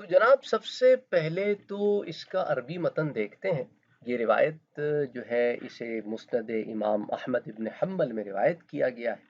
تو جناب سب سے پہلے تو اس کا عربی متن دیکھتے ہیں۔ یہ روایت جو ہے اسے مسند امام احمد ابن حنبل میں روایت کیا گیا ہے،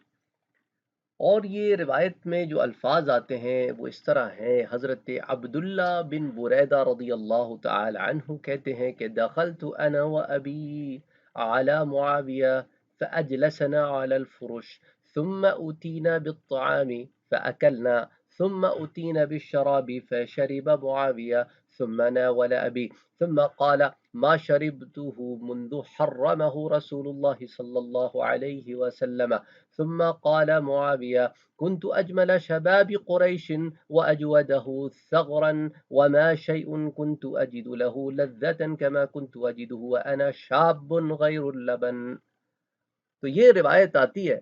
اور یہ روایت میں جو الفاظ آتے ہیں وہ اس طرح ہیں۔ حضرت عبداللہ بن بریدہ رضی اللہ تعالی عنہ کہتے ہیں کہ دخلت انا و ابی على معاویہ فاجلسنا على الفرش ثم اتینا بالطعام فاکلنا ثم اتینا بالشراب فشرب معاویہ ثم ناول ابی ثم قال ما شربته منذ حرمه رسول الله صلى الله عليه وسلم ثم قال معاوية كنت أجمل شباب قريش وأجوده ثغرا وما شيء كنت أجد له لذة كما كنت أجده وأنا شاب غير اللبن۔ تو یہ روایت آتی ہے۔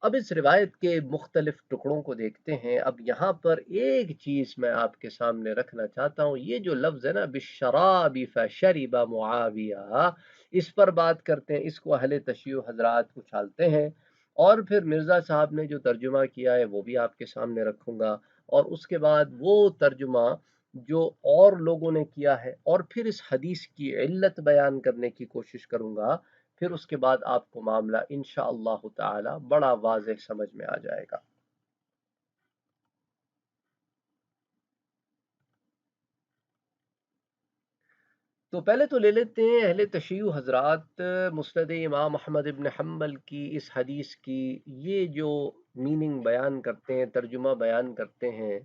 اب اس روایت کے مختلف ٹکڑوں کو دیکھتے ہیں۔ اب یہاں پر ایک چیز میں آپ کے سامنے رکھنا چاہتا ہوں، یہ جو لفظ ہے نا بالشراب فشرب معاویہ، اس پر بات کرتے ہیں، اس کو اہل تشیع حضرات اچھالتے ہیں، اور پھر مرزا صاحب نے جو ترجمہ کیا ہے وہ بھی آپ کے سامنے رکھوں گا، اور اس کے بعد وہ ترجمہ جو اور لوگوں نے کیا ہے، اور پھر اس حدیث کی علت بیان کرنے کی کوشش کروں گا۔ پھر اس کے بعد آپ کو معاملہ انشاءاللہ تعالی بڑا واضح سمجھ میں آ جائے گا۔ تو پہلے تو لے لیتے ہیں اہل تشیع حضرات مسند امام احمد ابن حنبل کی اس حدیث کی یہ جو میننگ بیان کرتے ہیں، ترجمہ بیان کرتے ہیں،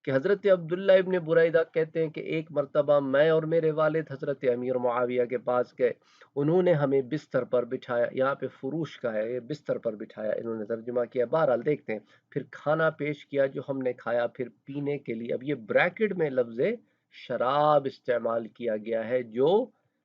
کہ حضرت عبداللہ ابن بریدہ کہتے ہیں کہ ایک مرتبہ میں اور میرے والد حضرت امیر معاویہ کے پاس گئے، انہوں نے ہمیں بستر پر بٹھایا، یہاں پہ فروش کا ہے، یہ بستر پر بٹھایا انہوں نے ترجمہ کیا، بہرحال دیکھتے ہیں، پھر کھانا پیش کیا جو ہم نے کھایا، پھر پینے کے لیے، اب یہ بریکٹ میں لفظ شراب استعمال کیا گیا ہے، جو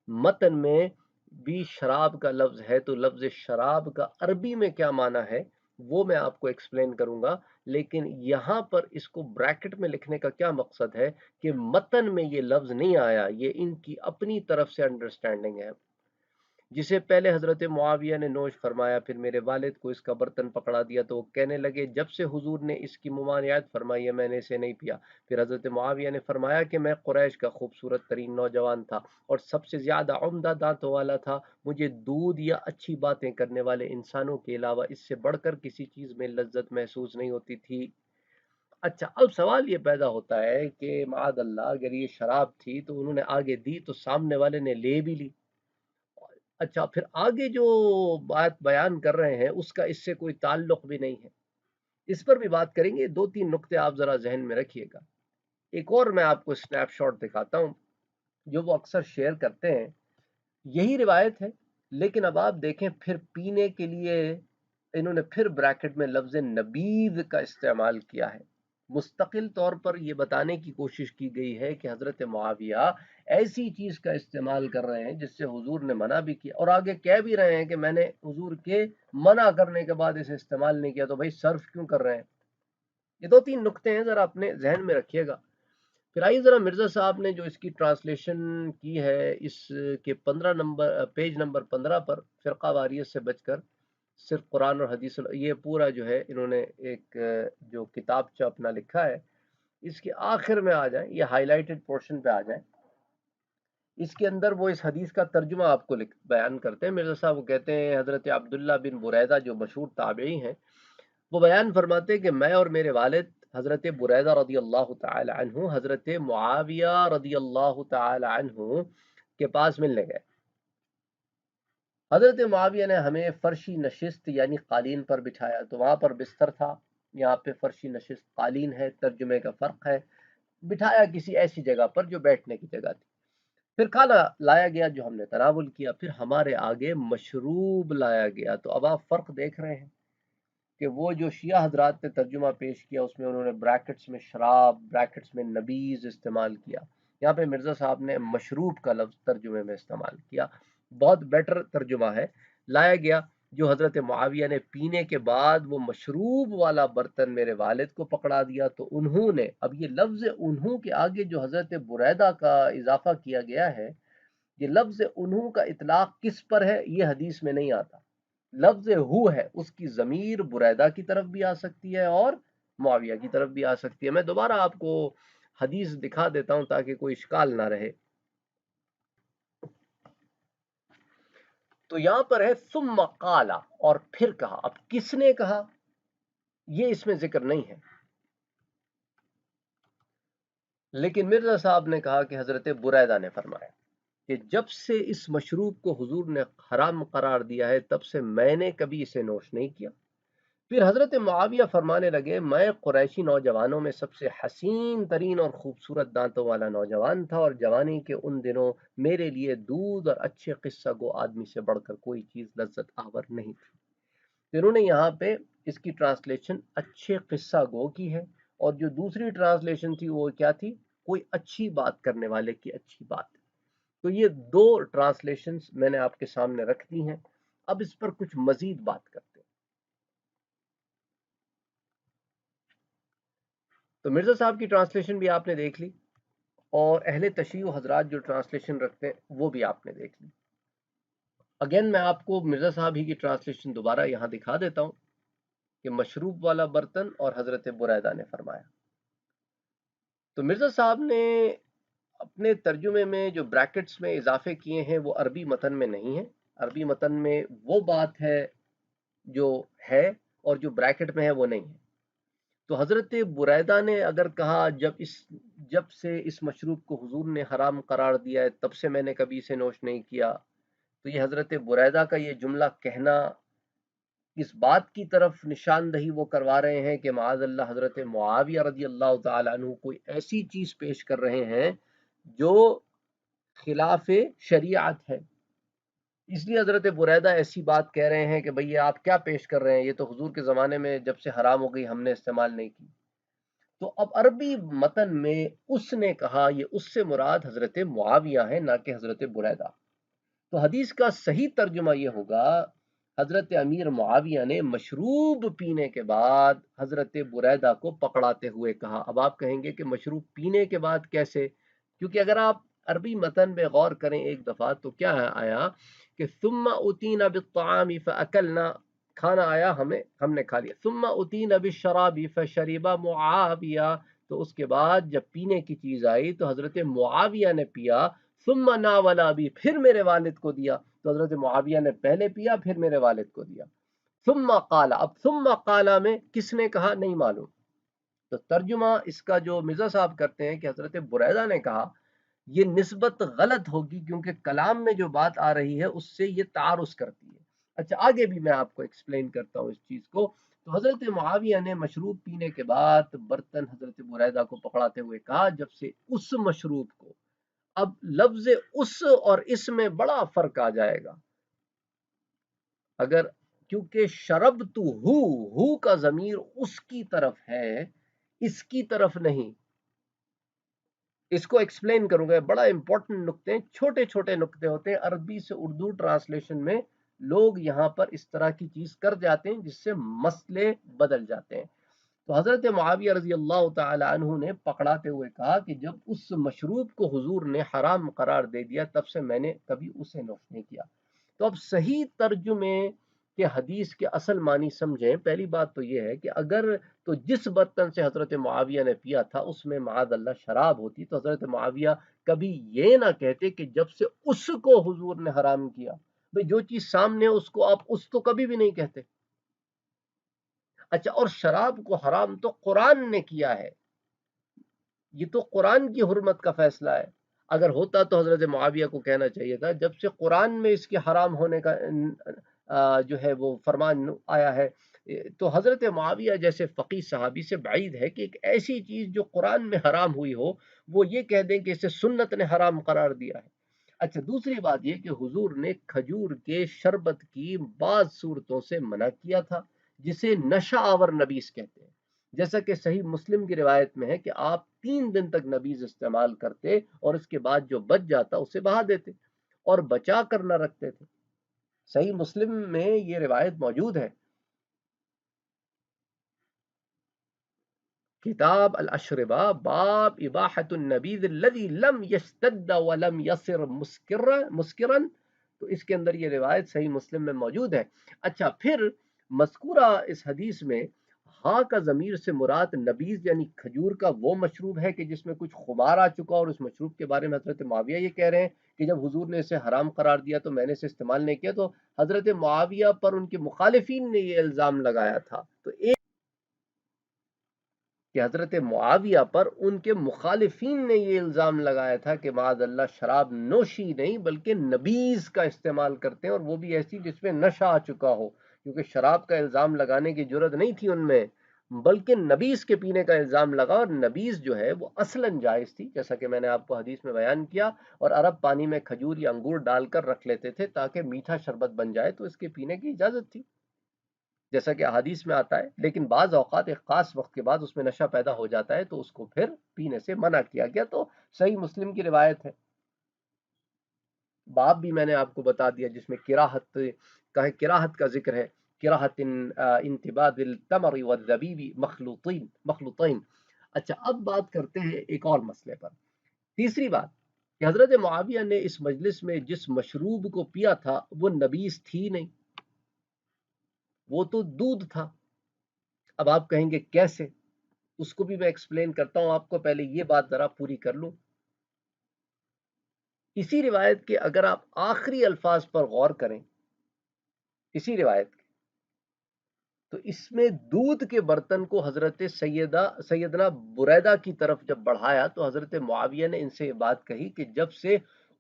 متن میں بھی شراب کا لفظ ہے، تو لفظ شراب کا عربی میں کیا معنی ہے وہ میں آپ کو ایکسپلین کروں گا، لیکن یہاں پر اس کو بریکٹ میں لکھنے کا کیا مقصد ہے کہ متن میں یہ لفظ نہیں آیا، یہ ان کی اپنی طرف سے انڈرسٹینڈنگ ہے، جسے پہلے حضرت معاویہ نے نوش فرمایا، پھر میرے والد کو اس کا برتن پکڑا دیا تو وہ کہنے لگے جب سے حضور نے اس کی ممانعت فرمائی ہے میں نے اسے نہیں پیا۔ پھر حضرت معاویہ نے فرمایا کہ میں قریش کا خوبصورت ترین نوجوان تھا اور سب سے زیادہ عمدہ دانتوں والا تھا، مجھے دودھ یا اچھی باتیں کرنے والے انسانوں کے علاوہ اس سے بڑھ کر کسی چیز میں لذت محسوس نہیں ہوتی تھی۔ اچھا، اب سوال یہ پیدا ہوتا ہے کہ معاذ اللہ اگر یہ شراب تھی تو انہوں نے آگے دی تو سامنے والے نے لے بھی لی۔ اچھا، پھر آگے جو بات بیان کر رہے ہیں اس کا اس سے کوئی تعلق بھی نہیں ہے، اس پر بھی بات کریں گے۔ دو تین نقطے آپ ذرا ذہن میں رکھیے گا۔ ایک اور میں آپ کو سنیپ شاٹ دکھاتا ہوں جو وہ اکثر شیئر کرتے ہیں، یہی روایت ہے، لیکن اب آپ دیکھیں پھر پینے کے لیے انہوں نے پھر بریکٹ میں لفظ نبیذ کا استعمال کیا ہے۔ مستقل طور پر یہ بتانے کی کوشش کی گئی ہے کہ حضرت معاویہ ایسی چیز کا استعمال کر رہے ہیں جس سے حضور نے منع بھی کیا، اور آگے کہہ بھی رہے ہیں کہ میں نے حضور کے منع کرنے کے بعد اسے استعمال نہیں کیا، تو بھائی صرف کیوں کر رہے ہیں؟ یہ دو تین نقطے ہیں، ذرا اپنے ذہن میں رکھیے گا۔ پھر آئیے ذرا مرزا صاحب نے جو اس کی ٹرانسلیشن کی ہے، اس کے 15 نمبر پیج نمبر 15 پر فرقہ واریت سے بچ کر صرف قرآن اور حدیث، یہ پورا جو ہے انہوں نے ایک جو کتابچہ اپنا لکھا ہے، اس کے آخر میں آ جائیں، یہ ہائی لائٹڈ پورشن پہ آ جائیں، اس کے اندر وہ اس حدیث کا ترجمہ آپ کو بیان کرتے ہیں۔ مرزا صاحب وہ کہتے ہیں حضرت عبداللہ بن بریدہ جو مشہور تابعی ہیں، وہ بیان فرماتے ہیں کہ میں اور میرے والد حضرت بریدہ رضی اللہ تعالی عنہ حضرت معاویہ رضی اللہ تعالی عنہ کے پاس ملنے گئے۔ حضرت معاویہ نے ہمیں فرشی نشست یعنی قالین پر بٹھایا، تو وہاں پر بستر تھا، یہاں پہ فرشی نشست قالین ہے، ترجمے کا فرق ہے، بٹھایا کسی ایسی جگہ پر جو بیٹھنے کی جگہ تھی۔ پھر کھانا لایا گیا جو ہم نے تناول کیا، پھر ہمارے آگے مشروب لایا گیا۔ تو اب آپ فرق دیکھ رہے ہیں کہ وہ جو شیعہ حضرات نے ترجمہ پیش کیا اس میں انہوں نے بریکٹس میں شراب، بریکٹس میں نبیذ استعمال کیا، یہاں پہ مرزا صاحب نے مشروب کا لفظ ترجمے میں استعمال کیا، بہت بیٹر ترجمہ ہے۔ لایا گیا جو حضرت معاویہ نے پینے کے بعد وہ مشروب والا برتن میرے والد کو پکڑا دیا، تو انہوں نے، اب یہ لفظ انہوں کے آگے جو حضرت بریدہ کا اضافہ کیا گیا ہے، یہ لفظ انہوں کا اطلاق کس پر ہے یہ حدیث میں نہیں آتا، لفظ ہو ہے، اس کی ضمیر بریدہ کی طرف بھی آ سکتی ہے اور معاویہ کی طرف بھی آ سکتی ہے۔ میں دوبارہ آپ کو حدیث دکھا دیتا ہوں تاکہ کوئی اشکال نہ رہے. تو یہاں پر ہے ثم قال، اور پھر کہا. اب کس نے کہا یہ اس میں ذکر نہیں ہے، لیکن مرزا صاحب نے کہا کہ حضرت بریدہ نے فرمایا کہ جب سے اس مشروب کو حضور نے حرام قرار دیا ہے تب سے میں نے کبھی اسے نوش نہیں کیا. پھر حضرت معاویہ فرمانے لگے میں قریشی نوجوانوں میں سب سے حسین ترین اور خوبصورت دانتوں والا نوجوان تھا، اور جوانی کے ان دنوں میرے لیے دودھ اور اچھے قصہ گو آدمی سے بڑھ کر کوئی چیز لذت آور نہیں تھی. انہوں نے یہاں پہ اس کی ٹرانسلیشن اچھے قصہ گو کی ہے، اور جو دوسری ٹرانسلیشن تھی وہ کیا تھی؟ کوئی اچھی بات کرنے والے کی اچھی بات. تو یہ دو ٹرانسلیشنز میں نے آپ کے سامنے رکھ دی ہیں. اب اس پر کچھ مزید بات کرتے ہیں. تو مرزا صاحب کی ٹرانسلیشن بھی آپ نے دیکھ لی، اور اہل تشیع حضرات جو ٹرانسلیشن رکھتے ہیں وہ بھی آپ نے دیکھ لی. اگین میں آپ کو مرزا صاحب ہی کی ٹرانسلیشن دوبارہ یہاں دکھا دیتا ہوں کہ مشروب والا برتن اور حضرت بریدہ نے فرمایا. تو مرزا صاحب نے اپنے ترجمے میں جو بریکٹس میں اضافے کیے ہیں وہ عربی متن میں نہیں ہیں. عربی متن میں وہ بات ہے جو ہے، اور جو بریکٹ میں ہے وہ نہیں ہے. تو حضرت بریدہ نے اگر کہا جب سے اس مشروب کو حضور نے حرام قرار دیا ہے تب سے میں نے کبھی اسے نوش نہیں کیا، تو یہ حضرت بریدہ کا یہ جملہ کہنا اس بات کی طرف نشاندہی وہ کروا رہے ہیں کہ معاذ اللہ حضرت معاویہ رضی اللہ تعالیٰ عنہ کوئی ایسی چیز پیش کر رہے ہیں جو خلاف شریعت ہے. اس لیے حضرت بریدہ ایسی بات کہہ رہے ہیں کہ بھئی آپ کیا پیش کر رہے ہیں، یہ تو حضور کے زمانے میں جب سے حرام ہو گئی ہم نے استعمال نہیں کی. تو اب عربی متن میں اس نے کہا یہ اس سے مراد حضرت معاویہ ہے، نہ کہ حضرت بریدہ. تو حدیث کا صحیح ترجمہ یہ ہوگا حضرت امیر معاویہ نے مشروب پینے کے بعد حضرت بریدہ کو پکڑاتے ہوئے کہا. اب آپ کہیں گے کہ مشروب پینے کے بعد کیسے؟ کیونکہ اگر آپ عربی متن میں غور کریں ایک دفعہ تو کیا آیا کہ ثم اتینا بالطعام فاکلنا، کھانا آیا ہم نے کھا لیا. ثم اتینا بالشراب فشرب معاویہ، تو اس کے بعد جب پینے کی چیز آئی تو حضرت معاویہ نے پیا. ثم ناول ابی، پھر میرے والد کو دیا. تو حضرت معاویہ نے پہلے پیا پھر میرے والد کو دیا. ثم قال، اب ثم قال میں کس نے کہا نہیں معلوم. تو ترجمہ اس کا جو مرزا صاحب کرتے ہیں کہ حضرت بریدہ نے کہا، یہ نسبت غلط ہوگی کیونکہ کلام میں جو بات آ رہی ہے اس سے یہ تعارض کرتی ہے. اچھا آگے بھی میں آپ کو ایکسپلین کرتا ہوں اس چیز کو. تو حضرت معاویہ نے مشروب پینے کے بعد برتن حضرت بریدہ کو پکڑاتے ہوئے کہا جب سے اس مشروب کو، اب لفظ اس اور اس میں بڑا فرق آ جائے گا. اگر کیونکہ شرب تو ہو کا ضمیر اس کی طرف ہے، اس کی طرف نہیں. اس کو ایکسپلین کروں گا، بڑا امپورٹنٹ نقطے ہیں، چھوٹے چھوٹے نقطے ہوتے ہیں. عربی سے اردو ٹرانسلیشن میں لوگ یہاں پر اس طرح کی چیز کر جاتے ہیں جس سے مسئلے بدل جاتے ہیں. تو حضرت معاویہ رضی اللہ تعالی عنہ نے پکڑاتے ہوئے کہا کہ جب اس مشروب کو حضور نے حرام قرار دے دیا تب سے میں نے کبھی اسے نوش نہیں کیا. تو اب صحیح ترجمے کہ حدیث کے اصل معنی سمجھیں. پہلی بات تو یہ ہے کہ اگر تو جس برتن سے حضرت معاویہ نے پیا تھا اس میں معاذ اللہ شراب ہوتی تو حضرت معاویہ کبھی یہ نہ کہتے کہ جب سے اس کو حضور نے حرام کیا. بھئی جو چیز سامنے اس کو آپ اس تو کبھی بھی نہیں کہتے. اچھا، اور شراب کو حرام تو قرآن نے کیا ہے، یہ تو قرآن کی حرمت کا فیصلہ ہے. اگر ہوتا تو حضرت معاویہ کو کہنا چاہیے تھا جب سے قرآن میں اس کے حرام ہونے کا جو ہے وہ فرمان آیا ہے. تو حضرت معاویہ جیسے فقیہ صحابی سے بعید ہے کہ ایک ایسی چیز جو قرآن میں حرام ہوئی ہو وہ یہ کہہ دیں کہ اسے سنت نے حرام قرار دیا ہے. اچھا دوسری بات یہ کہ حضور نے کھجور کے شربت کی بعض صورتوں سے منع کیا تھا جسے نشہ آور نبیذ کہتے ہیں. جیسا کہ صحیح مسلم کی روایت میں ہے کہ آپ 3 دن تک نبیذ استعمال کرتے اور اس کے بعد جو بچ جاتا اسے بہا دیتے اور بچا کر نہ رکھتے تھے. صحیح مسلم میں یہ روایت موجود ہے. کتاب الاشربہ باب اباحت النبیذ الذی لم یشتد ولم یصر مسکرا، تو اس کے اندر یہ روایت صحیح مسلم میں موجود ہے. اچھا پھر مذکورہ اس حدیث میں ہاں کا ضمیر سے مراد نبیذ یعنی کھجور کا وہ مشروب ہے کہ جس میں کچھ خمار آ چکا، اور اس مشروب کے بارے میں حضرت معاویہ یہ کہہ رہے ہیں کہ جب حضور نے اسے حرام قرار دیا تو میں نے اسے استعمال نہیں کیا۔ تو حضرت معاویہ پر ان کے مخالفین نے یہ الزام لگایا تھا، تو ایک کہ حضرت معاویہ پر ان کے مخالفین نے یہ الزام لگایا تھا کہ معاذ اللہ شراب نوشی نہیں بلکہ نبیذ کا استعمال کرتے ہیں، اور وہ بھی ایسی جس میں نشہ آ چکا ہو، کیونکہ شراب کا الزام لگانے کی جرت نہیں تھی ان میں، بلکہ نبیذ کے پینے کا الزام لگا، اور نبیذ جو ہے وہ اصلاً جائز تھی، جیسا کہ میں نے آپ کو حدیث میں بیان کیا، اور عرب پانی میں کھجور یا انگور ڈال کر رکھ لیتے تھے تاکہ میٹھا شربت بن جائے، تو اس کے پینے کی اجازت تھی جیسا کہ احادیث میں آتا ہے، لیکن بعض اوقات ایک خاص وقت کے بعد اس میں نشہ پیدا ہو جاتا ہے تو اس کو پھر پینے سے منع کیا گیا، تو صحیح مسلم کی روایت ہے۔ باب بھی میں نے آپ کو بتا دیا جس میں کراہت کا ذکر ہے، کراہت انتباد التمر والزبیب مخلوطین۔ اچھا، اب بات کرتے ہیں ایک اور مسئلے پر۔ تیسری بات کہ حضرت معاویہ نے اس مجلس میں جس مشروب کو پیا تھا وہ نبیذ تھی نہیں، وہ تو دودھ تھا۔ اب آپ کہیں گے کیسے؟ اس کو بھی میں ایکسپلین کرتا ہوں آپ کو، پہلے یہ بات ذرا پوری کر لوں۔ اسی روایت کے اگر آپ آخری الفاظ پر غور کریں، اسی روایت کے، تو اس میں دودھ کے برتن کو حضرت سیدنا بریدہ کی طرف جب بڑھایا تو حضرت معاویہ نے ان سے یہ بات کہی کہ جب سے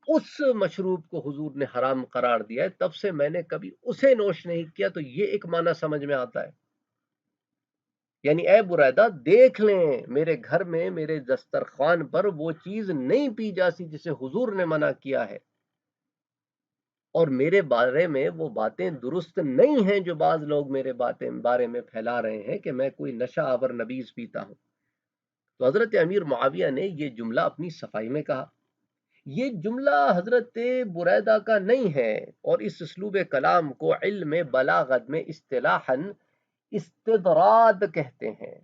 اس مشروب کو حضور نے حرام قرار دیا ہے تب سے میں نے کبھی اسے نوش نہیں کیا، تو یہ ایک معنی سمجھ میں آتا ہے، یعنی اے بریدہ دیکھ لیں میرے گھر میں میرے دسترخوان پر وہ چیز نہیں پی جاتی جسے حضور نے منع کیا ہے، اور میرے بارے میں وہ باتیں درست نہیں ہیں جو بعض لوگ میرے بارے میں پھیلا رہے ہیں کہ میں کوئی نشہ آور نبیذ پیتا ہوں۔ تو حضرت امیر معاویہ نے یہ جملہ اپنی صفائی میں کہا، یہ جملہ حضرت بریدہ کا نہیں ہے، اور اس اسلوب کلام کو علم بلاغت میں اصطلاحاً استدراد کہتے ہیں،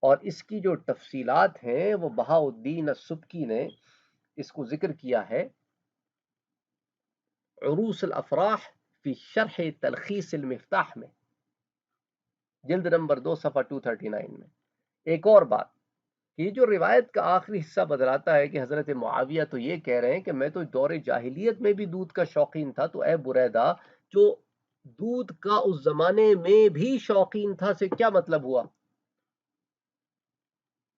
اور اس کی جو تفصیلات ہیں وہ بہاؤالدین السبکی نے اس کو ذکر کیا ہے عروس الافراح فی شرح تلخیص المفتاح میں، جلد نمبر 2 صفحہ 239 میں۔ ایک اور بات، یہ جو روایت کا آخری حصہ بدلاتا ہے کہ حضرت معاویہ تو یہ کہہ رہے ہیں کہ میں تو دور جاہلیت میں بھی دودھ کا شوقین تھا، تو اے بریدہ جو دودھ کا اس زمانے میں بھی شوقین تھا سے کیا مطلب ہوا؟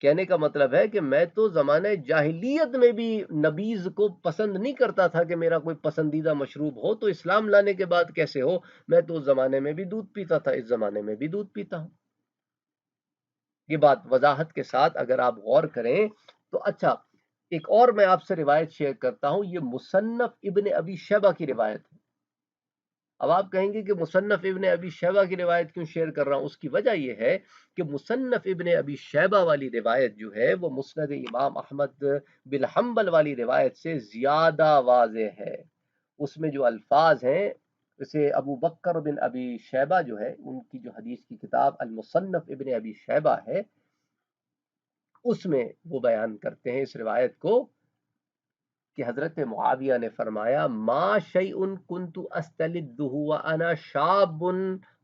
کہنے کا مطلب ہے کہ میں تو زمانہ جاہلیت میں بھی نبیذ کو پسند نہیں کرتا تھا کہ میرا کوئی پسندیدہ مشروب ہو، تو اسلام لانے کے بعد کیسے ہو؟ میں تو اس زمانے میں بھی دودھ پیتا تھا، اس زمانے میں بھی دودھ پیتا ہوں۔ یہ بات وضاحت کے ساتھ اگر آپ غور کریں تو اچھا، ایک اور میں آپ سے روایت شیئر کرتا ہوں، یہ مصنف ابن ابی شیبہ کی روایت ہے۔ اب آپ کہیں گے کہ مصنف ابن ابی شیبہ کی روایت کیوں شیئر کر رہا ہوں؟ اس کی وجہ یہ ہے کہ مصنف ابن ابی شیبہ والی روایت جو ہے وہ مسند امام احمد بن حنبل والی روایت سے زیادہ واضح ہے، اس میں جو الفاظ ہیں، جیسے ابو بکر بن ابی شیبہ جو ہے ان کی جو حدیث کی کتاب المصنف ابن ابی شیبہ ہے، اس میں وہ بیان کرتے ہیں اس روایت کو کہ حضرت معاویہ نے فرمایا ما شیء کنت استلذہ وانا شاب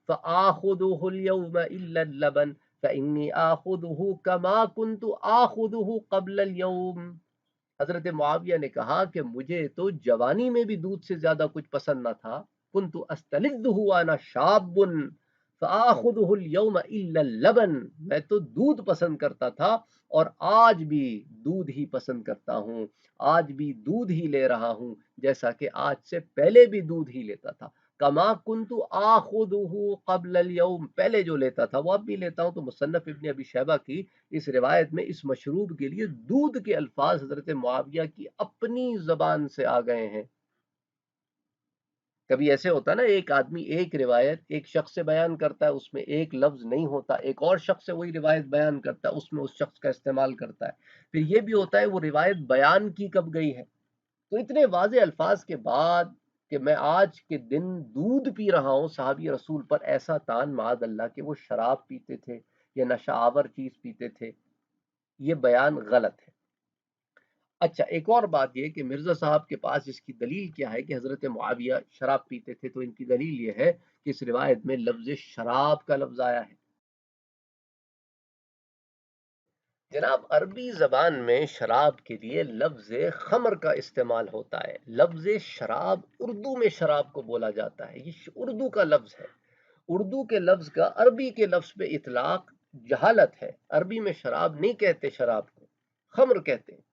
فآخذہ اليوم الا اللبن فانی آخذہ کما کنت آخذہ قبل اليوم۔ حضرت معاویہ نے کہا کہ مجھے تو جوانی میں بھی دودھ سے زیادہ کچھ پسند نہ تھا، کنت استلذہ وانا شاب فآخذہ اليوم الا اللبن، میں تو دودھ پسند کرتا تھا اور آج بھی دودھ ہی پسند کرتا ہوں، آج بھی دودھ ہی لے رہا ہوں جیسا کہ آج سے پہلے بھی دودھ ہی لیتا تھا، کما کنت آخذہ قبل اليوم، پہلے جو لیتا تھا وہ اب بھی لیتا ہوں۔ تو مصنف ابن ابی شیبہ کی اس روایت میں اس مشروب کے لیے دودھ کے الفاظ حضرت معاویہ کی اپنی زبان سے آ گئے ہیں۔ کبھی ایسے ہوتا ہے نا، ایک آدمی ایک روایت ایک شخص سے بیان کرتا ہے، اس میں ایک لفظ نہیں ہوتا، ایک اور شخص سے وہی روایت بیان کرتا ہے، اس میں اس شخص کا استعمال کرتا ہے، پھر یہ بھی ہوتا ہے وہ روایت بیان کی کب گئی ہے۔ تو اتنے واضح الفاظ کے بعد کہ میں آج کے دن دودھ پی رہا ہوں، صحابی رسول پر ایسا تان معاذ اللہ کہ وہ شراب پیتے تھے یا نشہ آور چیز پیتے تھے، یہ بیان غلط ہے۔ اچھا ایک اور بات یہ کہ مرزا صاحب کے پاس اس کی دلیل کیا ہے کہ حضرت معاویہ شراب پیتے تھے، تو ان کی دلیل یہ ہے کہ اس روایت میں لفظ شراب کا لفظ آیا ہے۔ جناب عربی زبان میں شراب کے لیے لفظ خمر کا استعمال ہوتا ہے، لفظ شراب اردو میں شراب کو بولا جاتا ہے، یہ اردو کا لفظ ہے۔ اردو کے لفظ کا عربی کے لفظ پہ اطلاق جہالت ہے، عربی میں شراب نہیں کہتے، شراب کو خمر کہتے ہیں۔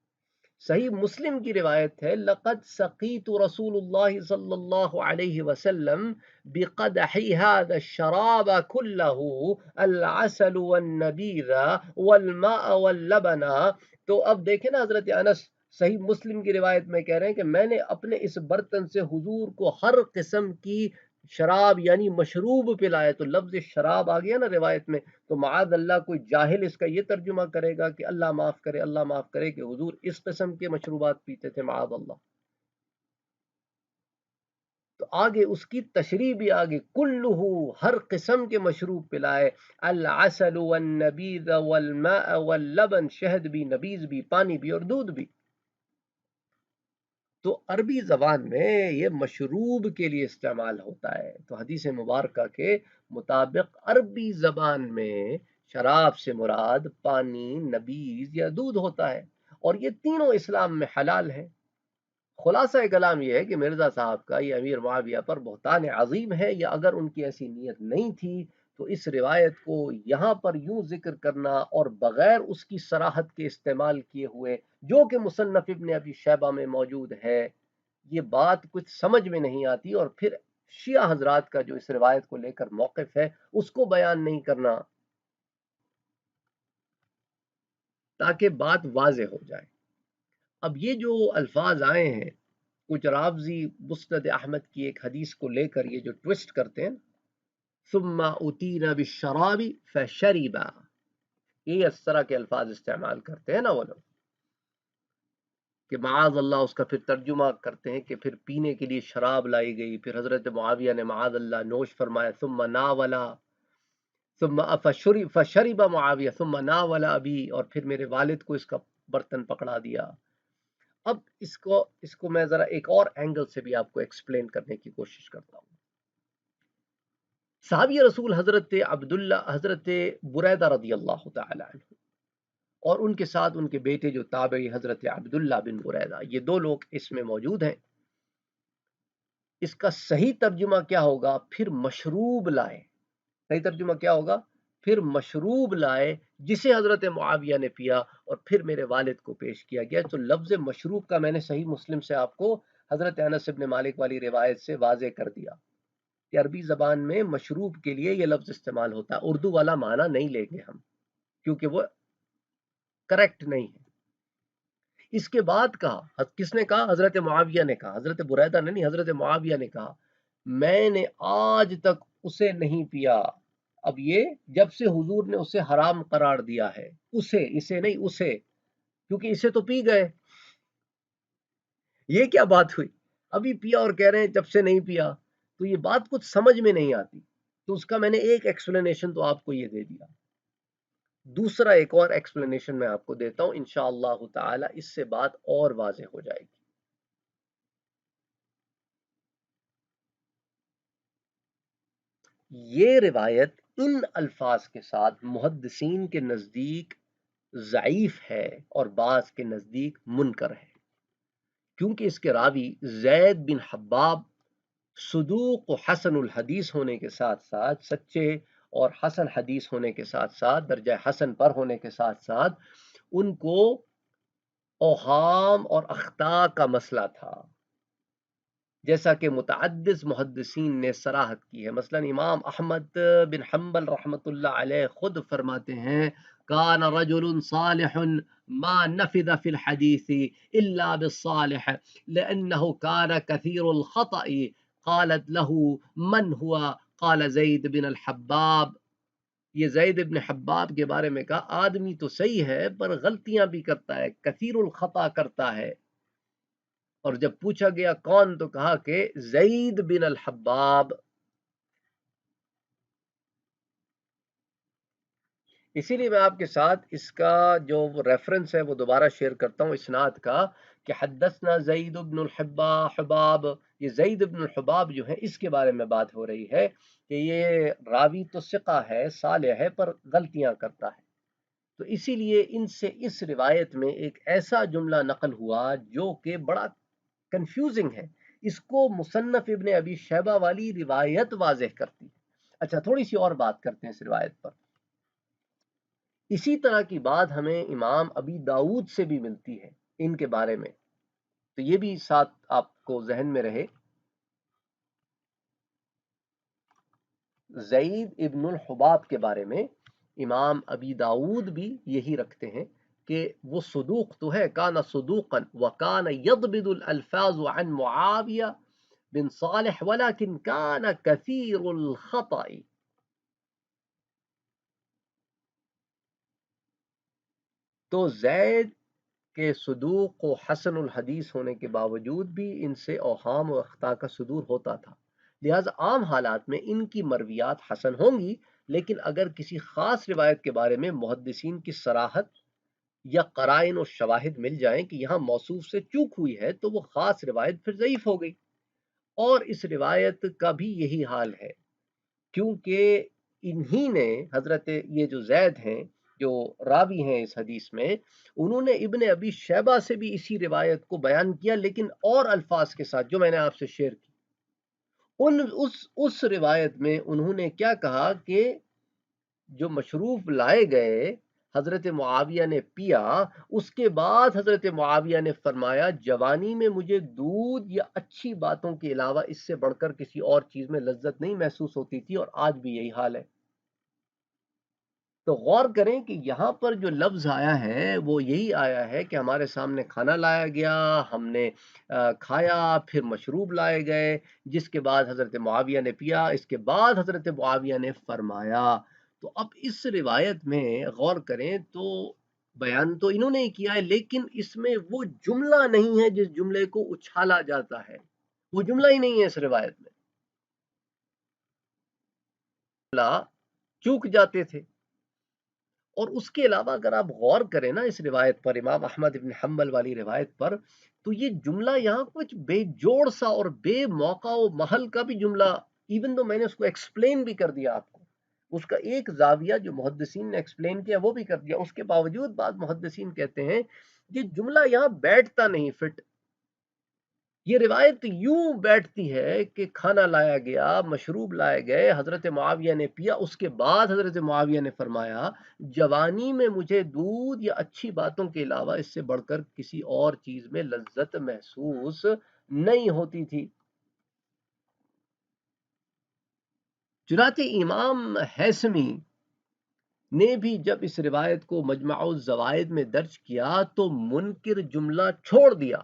صحیح مسلم کی روایت ہے لقد سقیت رسول اللہ صلی اللہ علیہ وسلم بقدح هذا الشراب كله العسل والنبیذ والماء واللبن۔ تو اب دیکھیں نا حضرت انس صحیح مسلم کی روایت میں کہہ رہے ہیں کہ میں نے اپنے اس برتن سے حضور کو ہر قسم کی شراب یعنی مشروب پلایا، تو لفظ شراب آ گیا نا روایت میں، تو معاذ اللہ کوئی جاہل اس کا یہ ترجمہ کرے گا کہ اللہ معاف کرے، اللہ معاف کرے کہ حضور اس قسم کے مشروبات پیتے تھے، معاذ اللہ۔ تو آگے اس کی تشریح بھی آگے کلہ ہر قسم کے مشروب پلائے، العسل والنبیذ والماء واللبن، شہد بھی، نبیذ بھی، پانی بھی اور دودھ بھی۔ تو عربی زبان میں یہ مشروب کے لیے استعمال ہوتا ہے، تو حدیث مبارکہ کے مطابق عربی زبان میں شراب سے مراد پانی، نبیذ یا دودھ ہوتا ہے، اور یہ تینوں اسلام میں حلال ہیں۔ خلاصہ کلام یہ ہے کہ مرزا صاحب کا یہ امیر معاویہ پر بہتان عظیم ہے، یا اگر ان کی ایسی نیت نہیں تھی تو اس روایت کو یہاں پر یوں ذکر کرنا اور بغیر اس کی صراحت کے استعمال کیے ہوئے، جو کہ مصنف ابن ابی شیبہ میں موجود ہے، یہ بات کچھ سمجھ میں نہیں آتی، اور پھر شیعہ حضرات کا جو اس روایت کو لے کر موقف ہے اس کو بیان نہیں کرنا تاکہ بات واضح ہو جائے۔ اب یہ جو الفاظ آئے ہیں کچھ رافضی مسند احمد کی ایک حدیث کو لے کر یہ جو ٹوسٹ کرتے ہیں، ثم اتینا بالشراب فشربا، یہ اس طرح کے الفاظ استعمال کرتے ہیں نا وہ لوگ، کہ معاذ اللہ اس کا پھر ترجمہ کرتے ہیں کہ پھر پینے کے لیے شراب لائی گئی، پھر حضرت معاویہ نے معاذ اللہ نوش فرمایا، ثم ناولا ثم فشرب معاویہ ثم ناولا ابی، اور پھر میرے والد کو اس کا برتن پکڑا دیا۔ اب اس کو میں ذرا ایک اور اینگل سے بھی آپ کو ایکسپلین کرنے کی کوشش کرتا ہوں۔ صحابی رسول حضرت عبداللہ، حضرت بریدہ رضی اللہ تعالی عنہ، اور ان کے ساتھ ان کے بیٹے جو تابعی حضرت عبداللہ بن بریدہ، یہ دو لوگ اس میں موجود ہیں۔ اس کا صحیح ترجمہ کیا ہوگا؟ پھر مشروب لائے، صحیح ترجمہ کیا ہوگا؟ پھر مشروب لائے جسے حضرت معاویہ نے پیا اور پھر میرے والد کو پیش کیا گیا۔ تو لفظ مشروب کا میں نے صحیح مسلم سے آپ کو حضرت انس بن مالک والی روایت سے واضح کر دیا کہ عربی زبان میں مشروب کے لیے یہ لفظ استعمال ہوتا ہے، اردو والا معنی نہیں لیں گے ہم کیونکہ وہ کریکٹ نہیں ہے۔ اس کے بعد کہا، کس نے کہا؟ حضرت معاویہ نے کہا، حضرت بریدہ نے نہیں، حضرت معاویہ نے کہا میں نے آج تک اسے نہیں پیا۔ اب یہ جب سے حضور نے اسے حرام قرار دیا ہے، اسے نہیں، اسے، کیونکہ اسے تو پی گئے، یہ کیا بات ہوئی؟ ابھی پیا اور کہہ رہے ہیں جب سے نہیں پیا، تو یہ بات کچھ سمجھ میں نہیں آتی۔ تو اس کا میں نے ایک ایکسپلینیشن تو آپ کو یہ دے دیا، دوسرا ایک اور ایکسپلینیشن میں آپ کو دیتا ہوں، انشاءاللہ تعالی اس سے بات اور واضح ہو جائے گی۔ یہ روایت ان الفاظ کے ساتھ محدثین کے نزدیک ضعیف ہے اور بعض کے نزدیک منکر ہے، کیونکہ اس کے راوی زید بن حباب صدوق و حسن الحدیث ہونے کے ساتھ ساتھ، سچے اور حسن حدیث ہونے کے ساتھ ساتھ، درجہ حسن پر ہونے کے ساتھ ساتھ، ان کو اوہام اور اخطاء کا مسئلہ تھا، جیسا کہ متعدد محدثین نے صراحت کی ہے۔ مثلا امام احمد بن حنبل رحمۃ اللہ علیہ خود فرماتے ہیں کان رجل صالح ما نفذ في الحديث الا بالصالح لانه كان كثير الخطأ، قالت له من هو؟ قال زید بن الحباب۔ یہ زید بن حباب کے بارے میں کہا آدمی تو صحیح ہے پر غلطیاں بھی کرتا ہے، کثیر الخطا کرتا ہے، اور جب پوچھا گیا کون تو کہا کہ زید بن الحباب۔ اسی لیے میں آپ کے ساتھ اس کا جو ریفرنس ہے وہ دوبارہ شیئر کرتا ہوں اسناد کا، کہ حدثنا زید بن حباب، یہ زید بن الحباب جو ہے اس کے بارے میں بات ہو رہی ہے کہ یہ راوی تو ثقہ ہے، صالح ہے، پر غلطیاں کرتا ہے۔ تو اسی لیے ان سے اس روایت میں ایک ایسا جملہ نقل ہوا جو کہ بڑا کنفیوزنگ ہے، اس کو مصنف ابن ابی شیبہ والی روایت واضح کرتی ہے۔ اچھا، تھوڑی سی اور بات کرتے ہیں اس روایت پر۔ اسی طرح کی بات ہمیں امام ابی داؤد سے بھی ملتی ہے ان کے بارے میں، تو یہ بھی ساتھ آپ کو ذہن میں رہے۔ زید ابن الحباب کے بارے میں امام ابی داؤد بھی یہی رکھتے ہیں کہ وہ صدوق تو ہے، کان صدوقا وکان یضبط الالفاظ عن معاویہ بن صالح ولكن كان كثير الخطأ۔ تو زید کے صدوق و حسن الحدیث ہونے کے باوجود بھی ان سے اوہام و اخطاء کا صدور ہوتا تھا، لہذا عام حالات میں ان کی مرویات حسن ہوں گی، لیکن اگر کسی خاص روایت کے بارے میں محدثین کی صراحت یا قرائن و شواہد مل جائیں کہ یہاں موصوف سے چوک ہوئی ہے تو وہ خاص روایت پھر ضعیف ہو گئی، اور اس روایت کا بھی یہی حال ہے، کیونکہ انہی نے حضرت یہ جو زید ہیں جو راوی ہیں اس حدیث میں، انہوں نے ابن ابی شیبہ سے بھی اسی روایت کو بیان کیا، لیکن اور الفاظ کے ساتھ جو میں نے آپ سے شیئر کی۔ اس روایت میں انہوں نے کیا کہا کہ جو مشروب لائے گئے حضرت معاویہ نے پیا، اس کے بعد حضرت معاویہ نے فرمایا جوانی میں مجھے دودھ یا اچھی باتوں کے علاوہ اس سے بڑھ کر کسی اور چیز میں لذت نہیں محسوس ہوتی تھی، اور آج بھی یہی حال ہے۔ تو غور کریں کہ یہاں پر جو لفظ آیا ہے وہ یہی آیا ہے کہ ہمارے سامنے کھانا لایا گیا، ہم نے کھایا، پھر مشروب لائے گئے، جس کے بعد حضرت معاویہ نے پیا، اس کے بعد حضرت معاویہ نے فرمایا۔ تو اب اس روایت میں غور کریں تو بیان تو انہوں نے ہی کیا ہے، لیکن اس میں وہ جملہ نہیں ہے جس جملے کو اچھالا جاتا ہے، وہ جملہ ہی نہیں ہے اس روایت میں، چوک جاتے تھے۔ اور اس کے علاوہ اگر آپ غور کریں نا اس روایت پر، امام احمد بن حنبل والی روایت پر، تو یہ جملہ یہاں کچھ بے جوڑ سا اور بے موقع و محل کا بھی جملہ، ایون تو میں نے اس کو ایکسپلین بھی کر دیا آپ کو، اس کا ایک زاویہ جو محدثین نے ایکسپلین کیا وہ بھی کر دیا، اس کے باوجود بعض محدثین کہتے ہیں یہ جملہ یہاں بیٹھتا نہیں فٹ۔ یہ روایت یوں بیٹھتی ہے کہ کھانا لایا گیا، مشروب لائے گئے، حضرت معاویہ نے پیا، اس کے بعد حضرت معاویہ نے فرمایا جوانی میں مجھے دودھ یا اچھی باتوں کے علاوہ اس سے بڑھ کر کسی اور چیز میں لذت محسوس نہیں ہوتی تھی۔ چنانچہ امام حیثمی نے بھی جب اس روایت کو مجمع الزوائد میں درج کیا تو منکر جملہ چھوڑ دیا،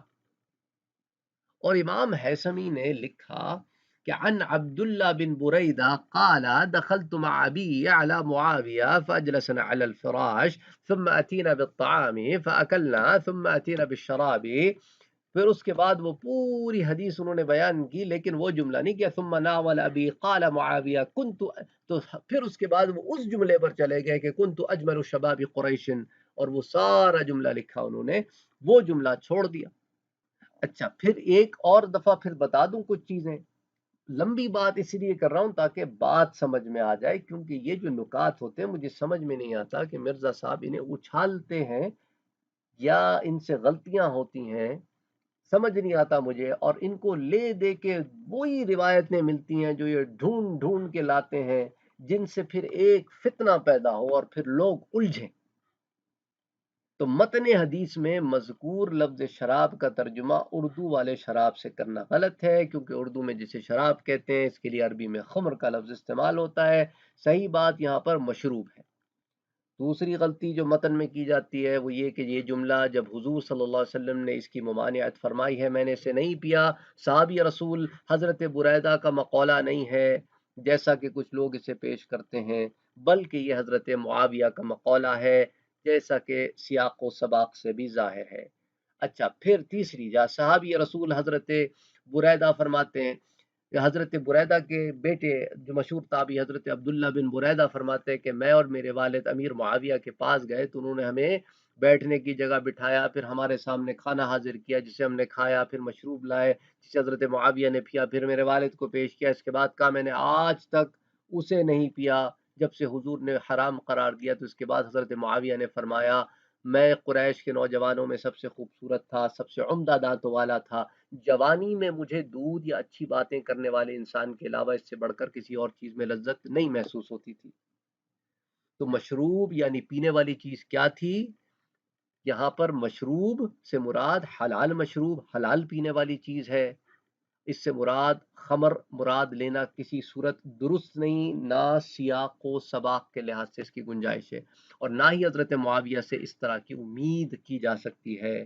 اور امام حیثمی نے لکھا کہ عن عبداللہ بن بریدہ قال دخلت مع ابی على معاویہ فاجلسنا على الفراش ثم اتینا بالطعام فاکلنا ثم اتینا بالشراب۔ پھر اس کے بعد وہ پوری حدیث انہوں نے بیان کی، لیکن وہ جملہ نہیں کیا ثم ناول ابی قال معاویہ کنت، تو پھر اس کے بعد وہ اس جملے پر چلے گئے کہ کنت اجمل شباب قریش، اور وہ سارا جملہ لکھا انہوں نے، وہ جملہ چھوڑ دیا۔ اچھا، پھر ایک اور دفعہ پھر بتا دوں کچھ چیزیں، لمبی بات اس لیے کر رہا ہوں تاکہ بات سمجھ میں آ جائے، کیونکہ یہ جو نکات ہوتے ہیں مجھے سمجھ میں نہیں آتا کہ مرزا صاحب انہیں اچھالتے ہیں یا ان سے غلطیاں ہوتی ہیں، سمجھ نہیں آتا مجھے، اور ان کو لے دے کے وہی روایتیں ملتی ہیں جو یہ ڈھونڈ ڈھونڈ کے لاتے ہیں، جن سے پھر ایک فتنہ پیدا ہو اور پھر لوگ الجھیں۔ تو متن حدیث میں مذکور لفظ شراب کا ترجمہ اردو والے شراب سے کرنا غلط ہے، کیونکہ اردو میں جسے شراب کہتے ہیں اس کے لیے عربی میں خمر کا لفظ استعمال ہوتا ہے، صحیح بات یہاں پر مشروب ہے۔ دوسری غلطی جو متن میں کی جاتی ہے وہ یہ کہ یہ جملہ جب حضور صلی اللہ علیہ وسلم نے اس کی ممانعت فرمائی ہے، میں نے اسے نہیں پیا، صحابی رسول حضرت بریدہ کا مقولہ نہیں ہے جیسا کہ کچھ لوگ اسے پیش کرتے ہیں، بلکہ یہ حضرت معاویہ کا مقولہ ہے، جیسا کہ سیاق و سباق سے بھی ظاہر ہے۔ اچھا، پھر تیسری جا صحابی رسول حضرت بریدہ فرماتے ہیں کہ حضرت بریدہ کے بیٹے جو مشہور تابعی حضرت عبداللہ بن بریدہ فرماتے ہیں کہ میں اور میرے والد امیر معاویہ کے پاس گئے تو انہوں نے ہمیں بیٹھنے کی جگہ بٹھایا، پھر ہمارے سامنے کھانا حاضر کیا جسے ہم نے کھایا، پھر مشروب لائے جسے حضرت معاویہ نے پیا، پھر میرے والد کو پیش کیا، اس کے بعد کہا میں نے آج تک اسے نہیں پیا جب سے حضور نے حرام قرار دیا۔ تو اس کے بعد حضرت معاویہ نے فرمایا میں قریش کے نوجوانوں میں سب سے خوبصورت تھا، سب سے عمدہ دانتوں والا تھا، جوانی میں مجھے دودھ یا اچھی باتیں کرنے والے انسان کے علاوہ اس سے بڑھ کر کسی اور چیز میں لذت نہیں محسوس ہوتی تھی۔ تو مشروب یعنی پینے والی چیز کیا تھی؟ یہاں پر مشروب سے مراد حلال مشروب، حلال پینے والی چیز ہے۔ اس سے مراد خمر مراد لینا کسی صورت درست نہیں، نہ سیاق و سباق کے لحاظ سے اس کی گنجائش ہے، اور نہ ہی حضرت معاویہ سے اس طرح کی امید کی جا سکتی ہے،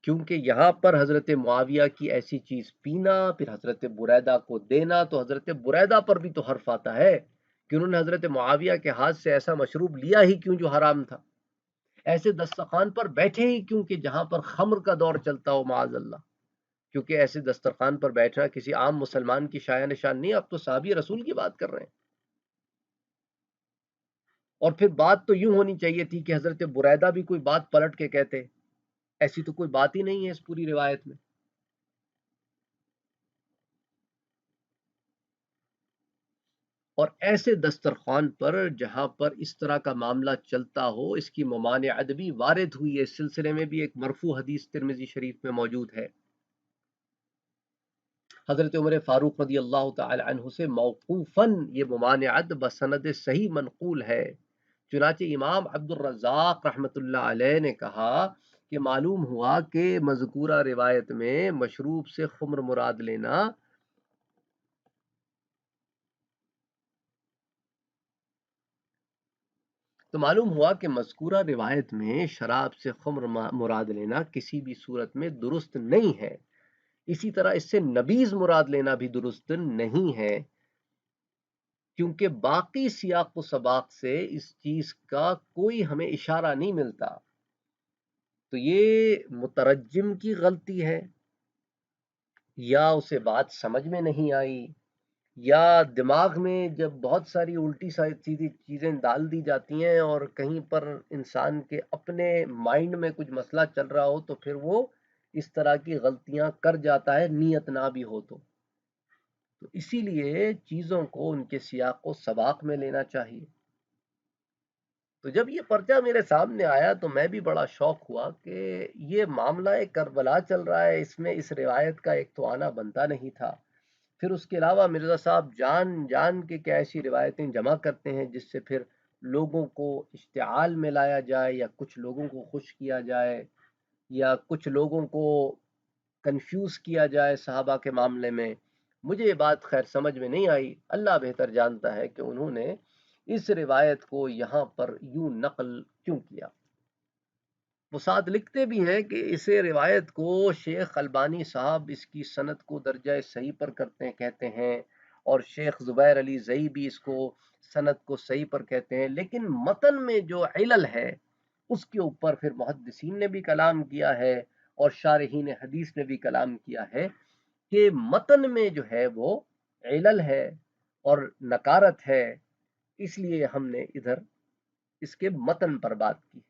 کیونکہ یہاں پر حضرت معاویہ کی ایسی چیز پینا پھر حضرت بریدہ کو دینا، تو حضرت بریدہ پر بھی تو حرف آتا ہے کہ انہوں نے حضرت معاویہ کے ہاتھ سے ایسا مشروب لیا ہی کیوں جو حرام تھا، ایسے دسترخوان پر بیٹھے ہی کیوں کہ جہاں پر خمر کا دور چلتا ہو معاذ اللہ، کیونکہ ایسے دسترخوان پر بیٹھنا کسی عام مسلمان کی شایع نشان نہیں، اب تو صحابی رسول کی بات کر رہے ہیں۔ اور پھر بات تو یوں ہونی چاہیے تھی کہ حضرت بریدہ بھی کوئی بات پلٹ کے کہتے، ایسی تو کوئی بات ہی نہیں ہے اس پوری روایت میں۔ اور ایسے دسترخوان پر جہاں پر اس طرح کا معاملہ چلتا ہو، اس کی ممانعت بھی وارد ہوئی ہے، اس سلسلے میں بھی ایک مرفوع حدیث ترمذی شریف میں موجود ہے، حضرت عمر فاروق رضی اللہ تعالی عنہ سے موقوفاً یہ ممانعت بسند صحیح منقول ہے۔ چنانچہ امام عبد الرزاق رحمۃ اللہ علیہ نے کہا کہ معلوم ہوا کہ مذکورہ روایت میں مشروب سے خمر مراد لینا، تو معلوم ہوا کہ مذکورہ روایت میں شراب سے خمر مراد لینا کسی بھی صورت میں درست نہیں ہے، اسی طرح اس سے نبیذ مراد لینا بھی درست نہیں ہے، کیونکہ باقی سیاق و سباق سے اس چیز کا کوئی ہمیں اشارہ نہیں ملتا، تو یہ مترجم کی غلطی ہے، یا اسے بات سمجھ میں نہیں آئی، یا دماغ میں جب بہت ساری الٹی سیدھی چیزیں ڈال دی جاتی ہیں اور کہیں پر انسان کے اپنے مائنڈ میں کچھ مسئلہ چل رہا ہو تو پھر وہ اس طرح کی غلطیاں کر جاتا ہے، نیت نہ بھی ہو تو اسی لیے چیزوں کو ان کے سیاق و سباق میں لینا چاہیے۔ تو جب یہ پرچہ میرے سامنے آیا تو میں بھی بڑا شوق ہوا کہ یہ معاملہ کربلا چل رہا ہے، اس میں اس روایت کا ایک تو آنا بنتا نہیں تھا، پھر اس کے علاوہ مرزا صاحب جان جان کے کیا ایسی روایتیں جمع کرتے ہیں جس سے پھر لوگوں کو اشتعال میں لایا جائے، یا کچھ لوگوں کو خوش کیا جائے، یا کچھ لوگوں کو کنفیوز کیا جائے صحابہ کے معاملے میں۔ مجھے یہ بات خیر سمجھ میں نہیں آئی، اللہ بہتر جانتا ہے کہ انہوں نے اس روایت کو یہاں پر یوں نقل کیوں کیا۔ وہ ساتھ لکھتے بھی ہیں کہ اسے روایت کو شیخ البانی صاحب اس کی سند کو درجہ صحیح پر کہتے ہیں، اور شیخ زبیر علی زئی بھی اس کو سند کو صحیح پر کہتے ہیں، لیکن متن میں جو علل ہے اس کے اوپر پھر محدثین نے بھی کلام کیا ہے اور شارحین حدیث نے بھی کلام کیا ہے کہ متن میں جو ہے وہ علل ہے اور نکارت ہے، اس لیے ہم نے ادھر اس کے متن پر بات کی ہے،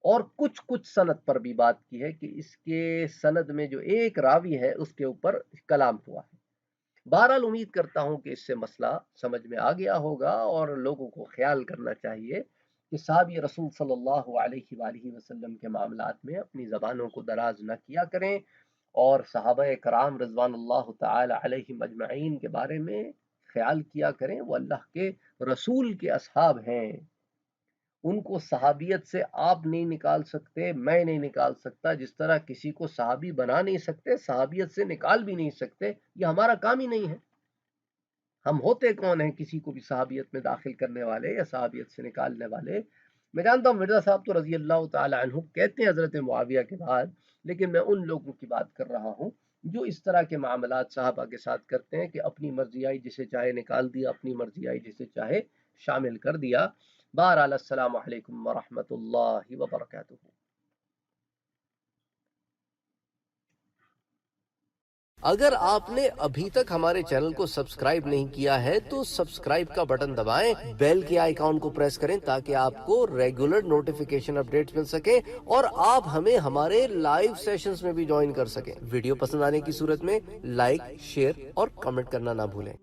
اور کچھ کچھ سند پر بھی بات کی ہے کہ اس کے سند میں جو ایک راوی ہے اس کے اوپر کلام ہوا ہے۔ بہرحال امید کرتا ہوں کہ اس سے مسئلہ سمجھ میں آ گیا ہوگا، اور لوگوں کو خیال کرنا چاہیے کہ صحابی رسول صلی اللہ علیہ وآلہ وسلم کے معاملات میں اپنی زبانوں کو دراز نہ کیا کریں، اور صحابہ کرام رضوان اللہ تعالی علیہم اجمعین کے بارے میں خیال کیا کریں، وہ اللہ کے رسول کے اصحاب ہیں، ان کو صحابیت سے آپ نہیں نکال سکتے، میں نہیں نکال سکتا، جس طرح کسی کو صحابی بنا نہیں سکتے صحابیت سے نکال بھی نہیں سکتے، یہ ہمارا کام ہی نہیں ہے۔ ہم ہوتے کون ہیں کسی کو بھی صحابیت میں داخل کرنے والے یا صحابیت سے نکالنے والے؟ میں جانتا ہوں مرزا صاحب تو رضی اللہ تعالی عنہ کہتے ہیں حضرت معاویہ کے بعد، لیکن میں ان لوگوں کی بات کر رہا ہوں جو اس طرح کے معاملات صحابہ کے ساتھ کرتے ہیں کہ اپنی مرضی آئی جسے چاہے نکال دیا، اپنی مرضی آئی جسے چاہے شامل کر دیا۔ بہرحال السلام علیکم ورحمۃ اللہ وبرکاتہ۔ اگر آپ نے ابھی تک ہمارے چینل کو سبسکرائب نہیں کیا ہے تو سبسکرائب کا بٹن دبائیں، بیل کے آئیکن کو پریس کریں تاکہ آپ کو ریگولر نوٹیفیکیشن اپڈیٹس مل سکے اور آپ ہمیں ہمارے لائیو سیشنز میں بھی جوائن کر سکیں۔ ویڈیو پسند آنے کی صورت میں لائک، شیئر اور کمنٹ کرنا نہ بھولیں۔